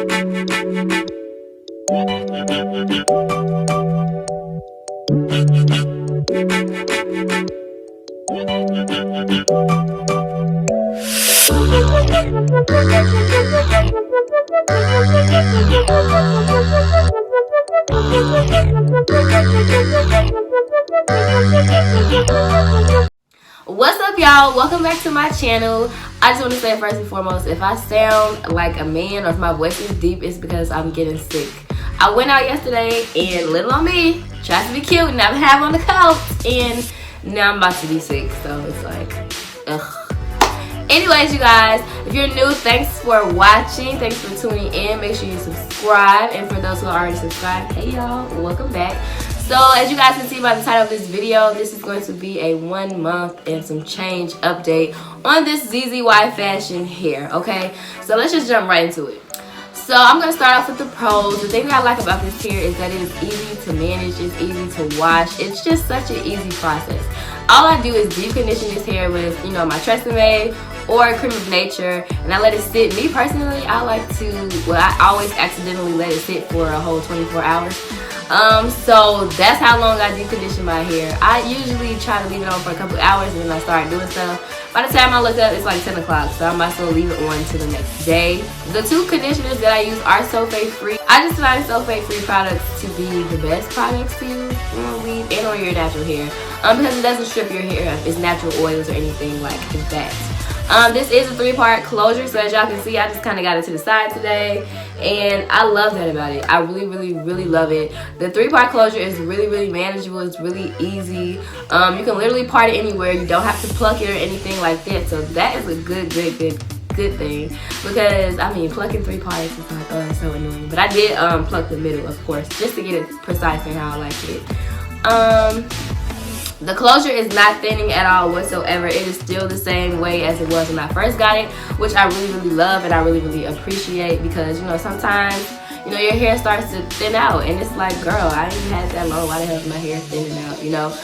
What's up, y'all? Welcome back to my channel. I just want to say first and foremost, if I sound like a man or if my voice is deep, it's because I'm getting sick. I went out yesterday and little on me tried to be cute and I have on the coat and now I'm about to be sick, so it's like, ugh. Anyways, you guys, if you're new, thanks for watching. Thanks for tuning in. Make sure you subscribe. And for those who are already subscribed, hey y'all, welcome back. So as you guys can see by the title of this video, this is going to be a 1 month and some change update on this ZZY Fashion hair, okay? So let's just jump right into it. So I'm going to start off with the pros. The thing that I like about this hair is that it is easy to manage, it's easy to wash. It's just such an easy process. All I do is deep condition this hair with, you know, my Tresemme or Cream of Nature, and I let it sit. Me personally, I like to, well, I always accidentally let it sit for a whole 24 hours. So that's how long I deep condition my hair. I usually try to leave it on for a couple hours and then I start doing stuff. By the time I look up, it's like 10 o'clock, so I might as well leave it on to the next day. The two conditioners that I use are sulfate free. I just find sulfate free products to be the best products to use on weave and on your natural hair, because it doesn't strip your hair of its natural oils or anything like that. This is a 3-part closure, so as y'all can see, I just kind of got it to the side today, and I love that about it. I really love it. The 3-part closure is really manageable. It's really easy. You can literally part it anywhere. You don't have to pluck it or anything like that, so that is a good thing, because I mean, plucking 3 parts is like, oh, it's so annoying. But I did pluck the middle, of course, just to get it precise and how I like it. The closure is not thinning at all whatsoever. It is still the same way as it was when I first got it, which I really love and I really appreciate, because, you know, sometimes, you know, your hair starts to thin out and it's like, girl, I ain't had that long. Why the hell is my hair thinning out, you know?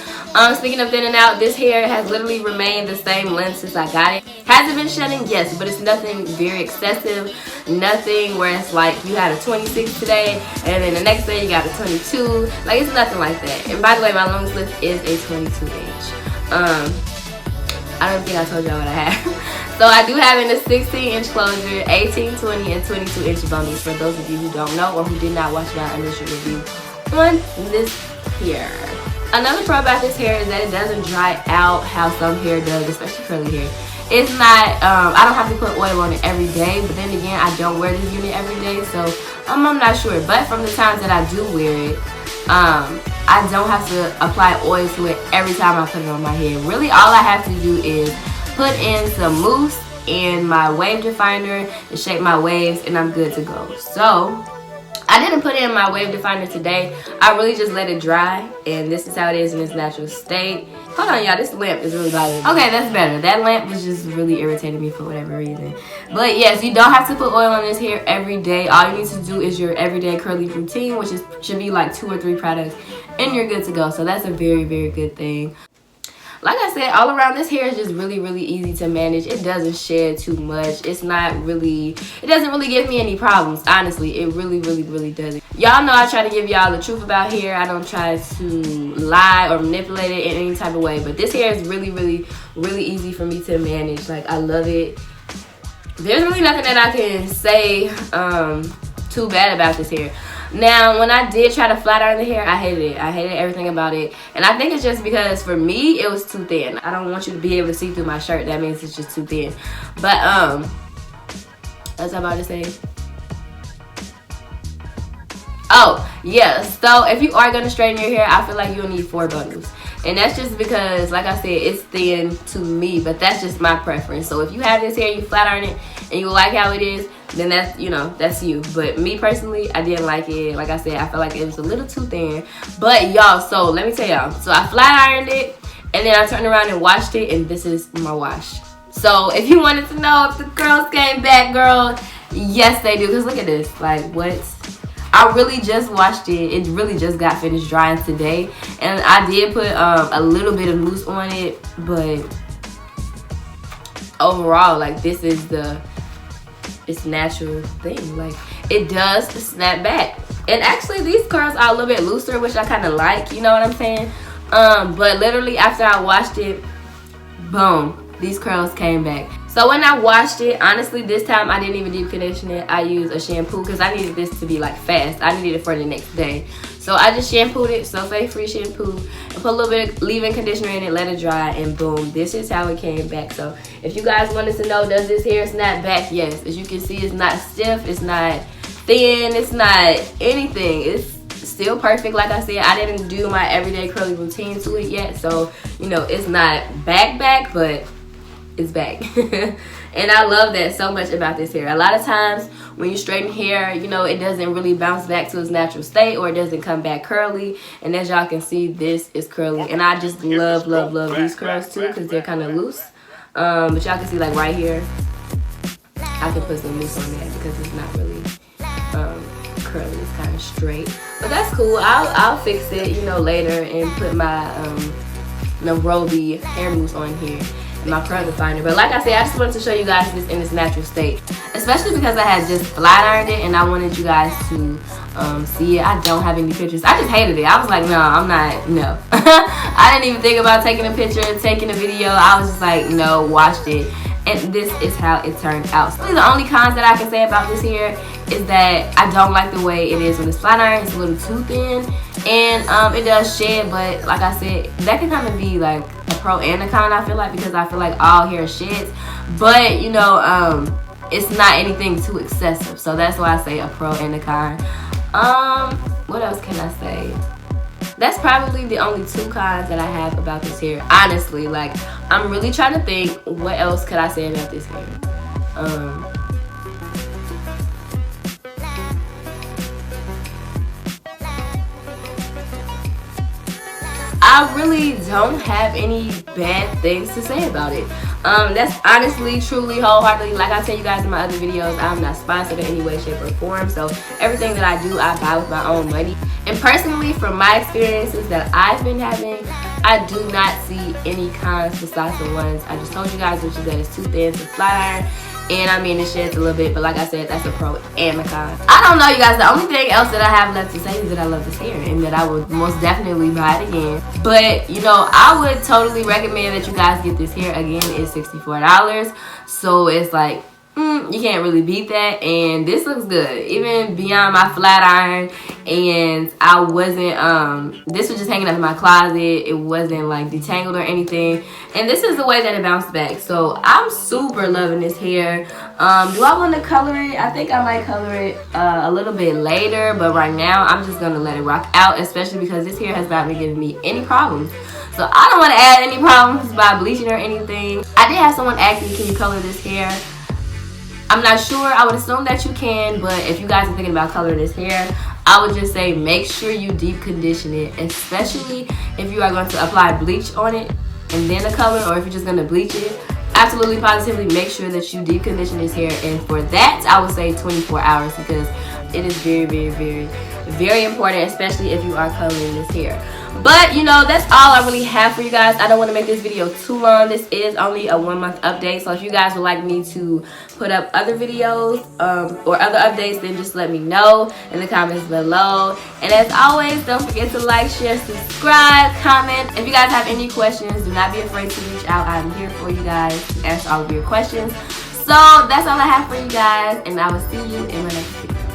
Speaking of thinning out, this hair has literally remained the same length since I got it. Has it been shedding? Yes, but it's nothing very excessive. Nothing where it's like you had a 26 today and then the next day you got a 22. Like, it's nothing like that. And by the way, my longest length is a 22 inch. I don't think I told y'all what I have. So I do have in a 16-inch closure, 18, 20, and 22-inch bundles for those of you who don't know or who did not watch my initial review on this hair. Another pro about this hair is that it doesn't dry out how some hair does, especially curly hair. It's not, I don't have to put oil on it every day, but then again, I don't wear this unit every day, so I'm not sure. But from the times that I do wear it, I don't have to apply oil to it every time I put it on my hair. Really, all I have to do is put in some mousse and my wave definer and shape my waves, and I'm good to go. So I didn't put in my wave definer today. I really just let it dry, and this is how it is in its natural state. Hold on, y'all, this lamp is really bothering me. Okay, that's better. That lamp was just really irritating me for whatever reason. But yes, you don't have to put oil on this hair every day. All you need to do is your everyday curly routine, which should be like 2 or 3 products, and you're good to go. So that's a very good thing. Like I said, all around, this hair is just really easy to manage. It doesn't shed too much. It's not really, it doesn't really give me any problems, honestly. It really doesn't. Y'all know I try to give y'all the truth about hair. I don't try to lie or manipulate it in any type of way. But this hair is really easy for me to manage. Like, I love it. There's really nothing that I can say too bad about this hair. Now, when I did try to flat iron the hair, I hated it. I hated everything about it. And I think it's just because, for me, it was too thin. I don't want you to be able to see through my shirt. That means it's just too thin. But, what's I about to say? Oh, yeah. So, if you are going to straighten your hair, I feel like you'll need 4 bundles. And that's just because, like I said, it's thin to me. But that's just my preference. So, if you have this hair, you flat iron it, and you like how it is, then that's, you know, that's you. But me personally, I didn't like it. Like I said, I felt like it was a little too thin. But y'all, so let me tell y'all. So I flat ironed it, and then I turned around and washed it, and this is my wash. So if you wanted to know if the curls came back, girl, yes they do. Because look at this. Like, what? I really just washed it. It really just got finished drying today. And I did put a little bit of mousse on it. But overall, like, this is the, it's natural thing. Like, it does snap back. And actually these curls are a little bit looser, which I kind of like, you know what I'm saying? But literally after I washed it, boom, these curls came back. So when I washed it, honestly this time I didn't even deep condition it. I used a shampoo because I needed this to be like fast. I needed it for the next day. So I just shampooed it, sulfate-free shampoo, and put a little bit of leave-in conditioner in it, let it dry, and boom, this is how it came back. So if you guys wanted to know, does this hair snap back? Yes. As you can see, it's not stiff, it's not thin, it's not anything. It's still perfect. Like I said, I didn't do my everyday curly routine to it yet, so you know it's not back, but it's back. And I love that so much about this hair. A lot of times when you straighten hair, you know, it doesn't really bounce back to its natural state, or it doesn't come back curly. And as y'all can see, this is curly, and I just love these curls too because they're kind of loose. But y'all can see like right here, I can put some mousse on that because it's not really curly, it's kind of straight. But that's cool. I'll fix it, you know, later and put my Nairobi hair mousse on here, my curl definer. But like I said, I just wanted to show you guys this in its natural state, especially because I had just flat ironed it and I wanted you guys to see it. I don't have any pictures. I just hated it. I was like, no, I'm not, no. I didn't even think about taking a picture, taking a video. I was just like, no, watched it. And this is how it turned out. So the only cons that I can say about this hair is that I don't like the way it is when it's flat iron. It's a little too thin, and it does shed. But like I said, that can kind of be like a pro and a con, I feel like, because I feel like all hair sheds. But you know, it's not anything too excessive. So that's why I say a pro and a con. What else can I say? That's probably the only two cons that I have about this hair. Honestly, like, I'm really trying to think what else could I say about this hair. I really don't have any bad things to say about it. That's honestly, truly, wholeheartedly, like I tell you guys in my other videos, I'm not sponsored in any way, shape, or form. So everything that I do, I buy with my own money. And personally, from my experiences that I've been having, I do not see any cons besides the ones I just told you guys, which is that it's too thin to flat iron. And I mean, it sheds a little bit, but like I said, that's a pro and a con. I don't know, you guys. The only thing else that I have left to say is that I love this hair and that I would most definitely buy it again. But, you know, I would totally recommend that you guys get this hair. Again, it's $64. So it's like, you can't really beat that. And this looks good, even beyond my flat iron. And I wasn't, this was just hanging up in my closet. It wasn't like detangled or anything. And this is the way that it bounced back. So I'm super loving this hair. Do I want to color it? I think I might color it a little bit later. But right now, I'm just going to let it rock out, especially because this hair has not been giving me any problems. So I don't want to add any problems by bleaching or anything. I did have someone ask me, can you color this hair? I'm not sure. I would assume that you can, but if you guys are thinking about coloring this hair, I would just say make sure you deep condition it, especially if you are going to apply bleach on it and then a color, or if you're just going to bleach it. Absolutely, positively make sure that you deep condition this hair, and for that, I would say 24 hours because it is very important, especially if you are coloring this hair. But you know, that's all I really have for you guys. I don't want to make this video too long. This is only a 1-month update, so if you guys would like me to put up other videos or other updates, then just let me know in the comments below. And as always, don't forget to like, share, subscribe, comment. If you guys have any questions, do not be afraid to reach out. I'm here for you guys to answer all of your questions. So that's all I have for you guys, and I will see you in my next video.